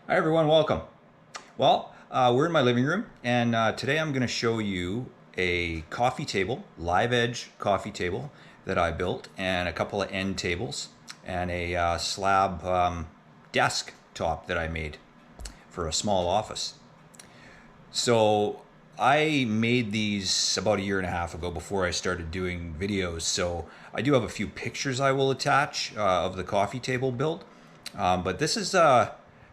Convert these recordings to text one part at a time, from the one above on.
Hi everyone, welcome. Well, we're in my living room, and today I'm going to show you a coffee table, live edge coffee table that I built, and a couple of end tables, and a slab desk top that I made for a small office. So I made these about a year and a half ago before I started doing videos, so I do have a few pictures I will attach of the coffee table build. But this is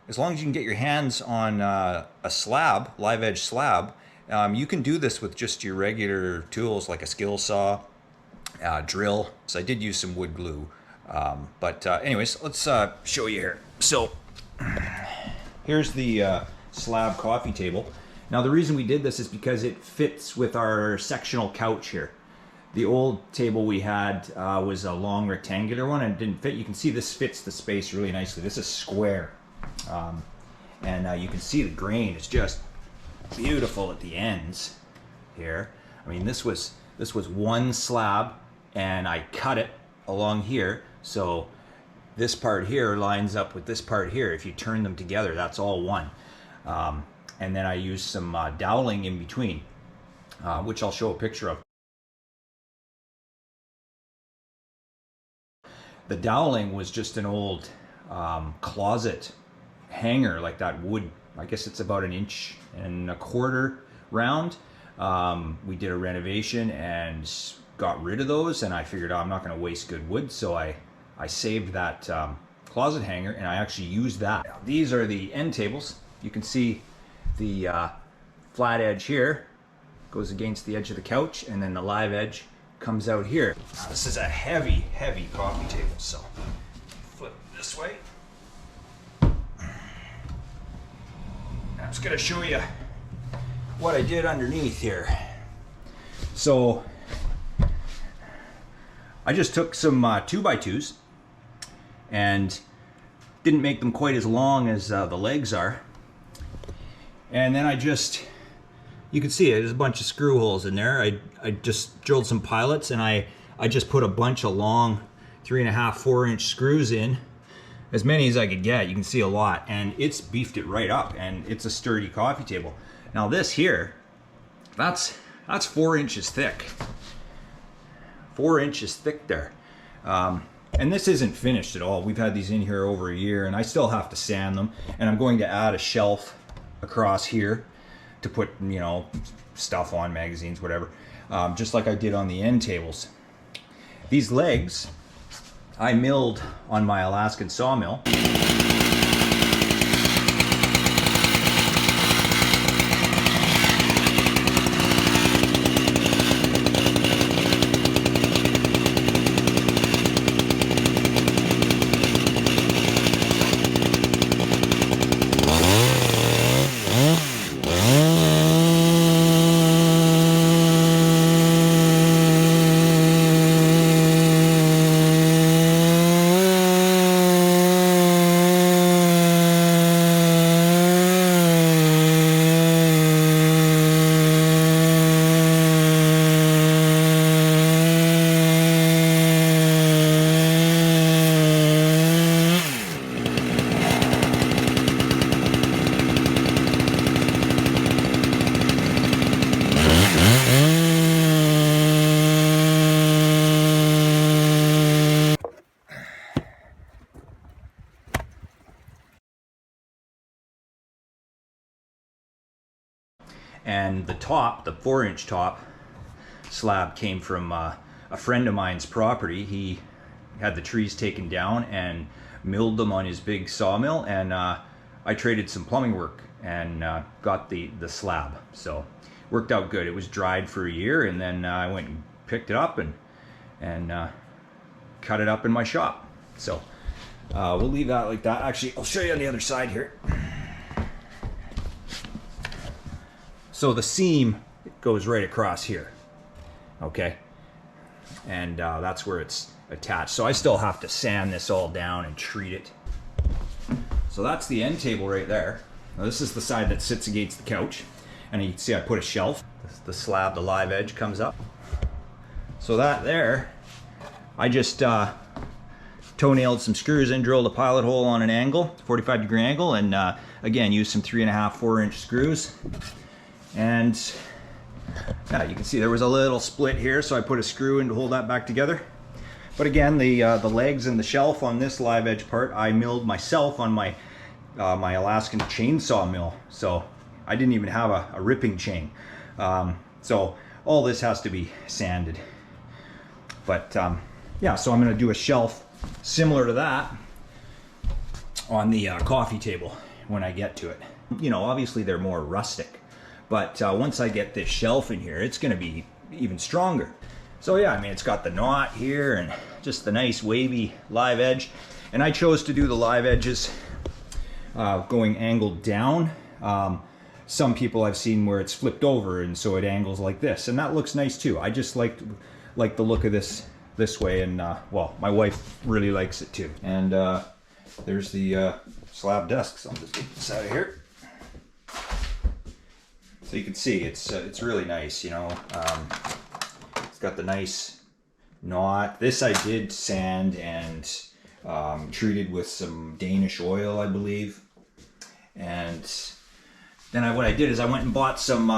as long as you can get your hands on a slab, live edge slab, you can do this with just your regular tools like a skill saw, drill. So I did use some wood glue. Anyways, let's show you here. So here's the slab coffee table. Now the reason we did this is because it fits with our sectional couch here. The old table we had was a long rectangular one and it didn't fit. You can see this fits the space really nicely. This is square. You can see the grain is just beautiful at the ends here. I mean, this was one slab and I cut it along here. So this part here lines up with this part here. If you turn them together, that's all one. And then I used some doweling in between, which I'll show a picture of. The doweling was just an old closet hanger, like that wood. I guess it's about 1.25 inches round. We did a renovation and got rid of those, and I figured I'm not going to waste good wood, so I saved that closet hanger and I actually used that. Now, these are the end tables. You can see the flat edge here goes against the edge of the couch, and then the live edge comes out here. Now, this is a heavy coffee table, so flip it this way. I'm just going to show you what I did underneath here. So I just took some 2x2s and didn't make them quite as long as the legs are. And then you can see it, there's a bunch of screw holes in there. I just drilled some pilot and I just put a bunch of long 3.5, 4-inch screws in. As many as I could get. You can see a lot, and it's beefed it right up, and it's a sturdy coffee table. Now this here, that's 4 inches thick. 4 inches thick there. And this isn't finished at all. We've had these in here over a year, and I still have to sand them. And I'm going to add a shelf across here to put, you know, stuff on, magazines, whatever, just like I did on the end tables. These legs I milled on my Alaskan sawmill. And the top, the 4-inch top slab, came from a friend of mine's property. He had the trees taken down and milled them on his big sawmill, and I traded some plumbing work and got the slab. So worked out good. It was dried for a year, and then I went and picked it up and cut it up in my shop. So we'll leave that like that. Actually, I'll show you on the other side here. So the seam goes right across here, okay? And that's where it's attached. So I still have to sand this all down and treat it. So that's the end table right there. Now this is the side that sits against the couch. And you can see I put a shelf. The slab, the live edge comes up. So that there, I just toenailed some screws in, drilled a pilot hole on an angle, 45-degree angle, and again, used some 3.5, 4-inch screws. And yeah, you can see there was a little split here, so I put a screw in to hold that back together. But again, the legs and the shelf on this live edge part, I milled myself on my my Alaskan chainsaw mill. So I didn't even have a ripping chain. So all this has to be sanded. But yeah, so I'm going to do a shelf similar to that on the coffee table when I get to it. You know, obviously they're more rustic, but once I get this shelf in here, it's going to be even stronger. So yeah, I mean, it's got the knot here and just the nice wavy live edge. And I chose to do the live edges going angled down. Some people I've seen where it's flipped over and so it angles like this, and that looks nice too. I just like the look of this way, and well, my wife really likes it too. And there's the slab desks. I'll just get this out of here. So you can see it's really nice, you know. It's got the nice knot. This I did sand and treated with some Danish oil, I believe. And then what I did is I went and bought some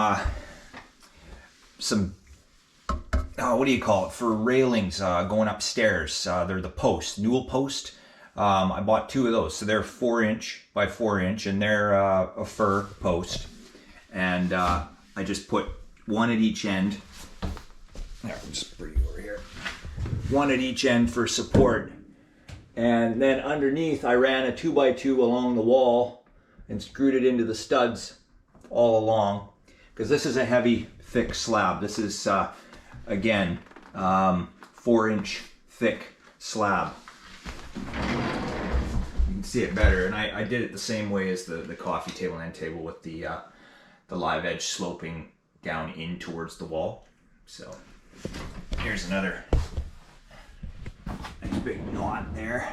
what do you call it, for railings going upstairs. They're the post, newel post. I bought 2 of those, so they're 4-inch by 4-inch, and they're a fir post. And I just put one at each end. There, I'll just bring you over here. One at each end for support. And then underneath, I ran a 2x2 along the wall and screwed it into the studs all along. Because this is a heavy, thick slab. This is, again, 4-inch thick slab. You can see it better. And I did it the same way as the coffee table and end table, with the live edge sloping down in towards the wall. So here's another nice big knot there.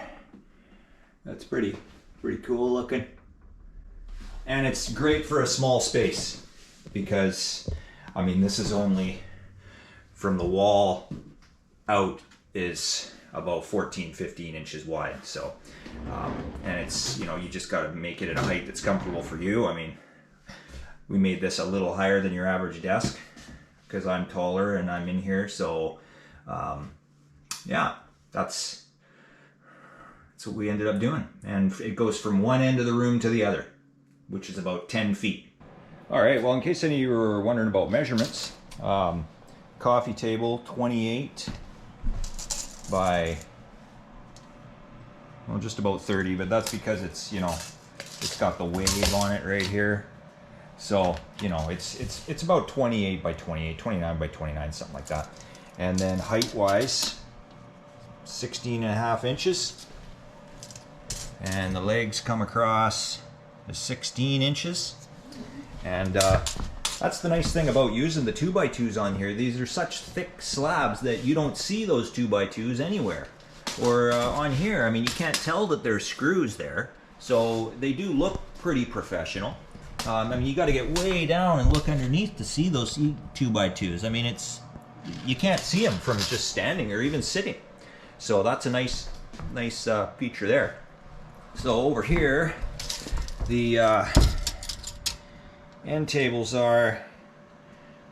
That's pretty cool looking. And it's great for a small space because, I mean, this is only from the wall out is about 14, 15 inches wide. So, and it's, you know, you just got to make it at a height that's comfortable for you. I mean, we made this a little higher than your average desk because I'm taller and I'm in here. So, yeah, that's what we ended up doing. And it goes from one end of the room to the other, which is about 10 feet. All right, well, in case any of you were wondering about measurements, coffee table 28 by, well, just about 30, but that's because it's, you know, it's got the wave on it right here. So, you know, it's about 28 by 28, 29 by 29, something like that. And then height-wise, 16.5 inches. And the legs come across 16 inches. And that's the nice thing about using the 2x2s on here. These are such thick slabs that you don't see those 2x2s anywhere. Or on here, I mean, you can't tell that there's screws there. So they do look pretty professional. I mean, you got to get way down and look underneath to see those 2x2s. I mean, you can't see them from just standing or even sitting. So that's a nice feature there. So over here, the end tables are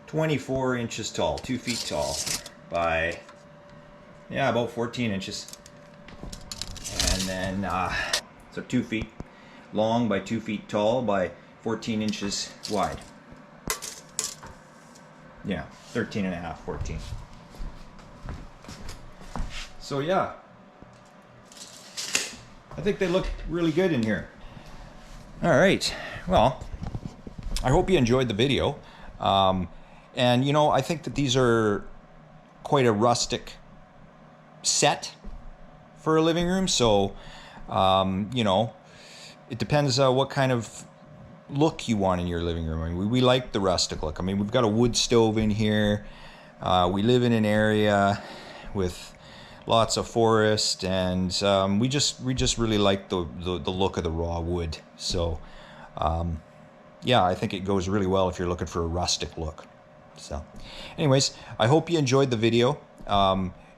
24 inches tall, 2 feet tall by, yeah, about 14 inches. And then, so 2 feet long by 2 feet tall by 14 inches wide. Yeah, 13.5, 14. So yeah, I think they look really good in here. All right, well, I hope you enjoyed the video. And you know, I think that these are quite a rustic set for a living room. So, you know, it depends what kind of look you want in your living room. I mean, we like the rustic look. I mean, we've got a wood stove in here. We live in an area with lots of forest, and we just really like the look of the raw wood. So yeah, I think it goes really well if you're looking for a rustic look. So anyways, I hope you enjoyed the video.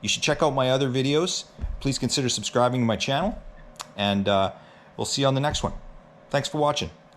You should check out my other videos. Please consider subscribing to my channel, and we'll see you on the next one. Thanks for watching.